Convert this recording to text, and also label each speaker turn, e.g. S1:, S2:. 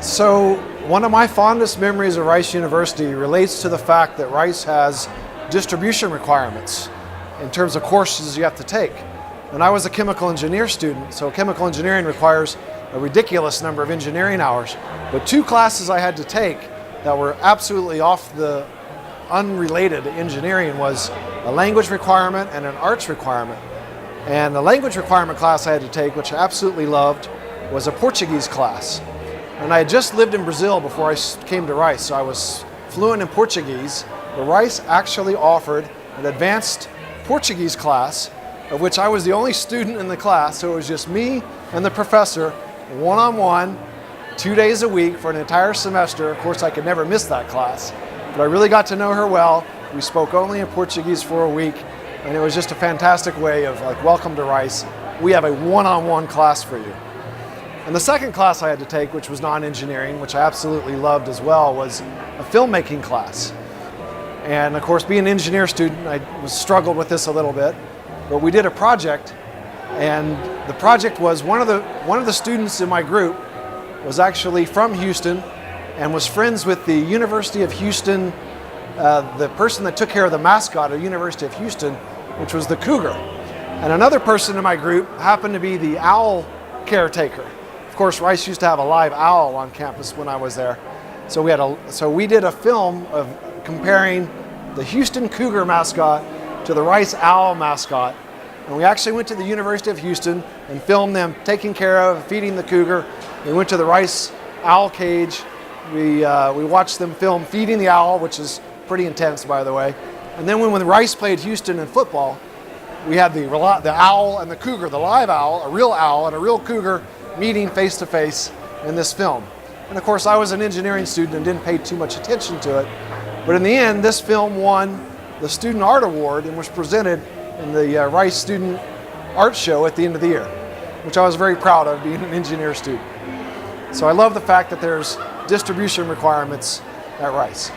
S1: So one of my fondest memories of Rice University relates to the fact that Rice has distribution requirements in terms of courses you have to take. And I was a chemical engineer student, so chemical engineering requires a ridiculous number of engineering hours. But two classes I had to take that were absolutely off the unrelated to engineering was a language requirement and an arts requirement. And the language requirement class I had to take, which I absolutely loved, was a Portuguese class. And I had just lived in Brazil before I came to Rice, so I was fluent in Portuguese. But Rice actually offered an advanced Portuguese class, of which I was the only student in the class, so it was just me and the professor, one-on-one, 2 days a week for an entire semester. Of course, I could never miss that class, but I really got to know her well. We spoke only in Portuguese for a week, and it was just a fantastic way of like, welcome to Rice. We have a one-on-one class for you. And the second class I had to take, which was non-engineering, which I absolutely loved as well, was a filmmaking class. And of course, being an engineer student, I struggled with this a little bit, but we did a project, and the project was one of the students in my group was actually from Houston and was friends with the University of Houston, the person that took care of the mascot of University of Houston, which was the Cougar. And another person in my group happened to be the owl caretaker. Of course, Rice used to have a live owl on campus when I was there. So we did a film of comparing the Houston Cougar mascot to the Rice Owl mascot. And we actually went to the University of Houston and filmed them taking care of, feeding the cougar. We went to the Rice Owl cage. We watched them film feeding the owl, which is pretty intense, by the way. And then when Rice played Houston in football, we had the owl and the cougar, the live owl, a real owl and a real cougar meeting face to face in this film. And of course, I was an engineering student and didn't pay too much attention to it. But in the end, this film won the Student Art Award and was presented in the Rice Student Art Show at the end of the year, which I was very proud of, being an engineer student. So I love the fact that there's distribution requirements at Rice.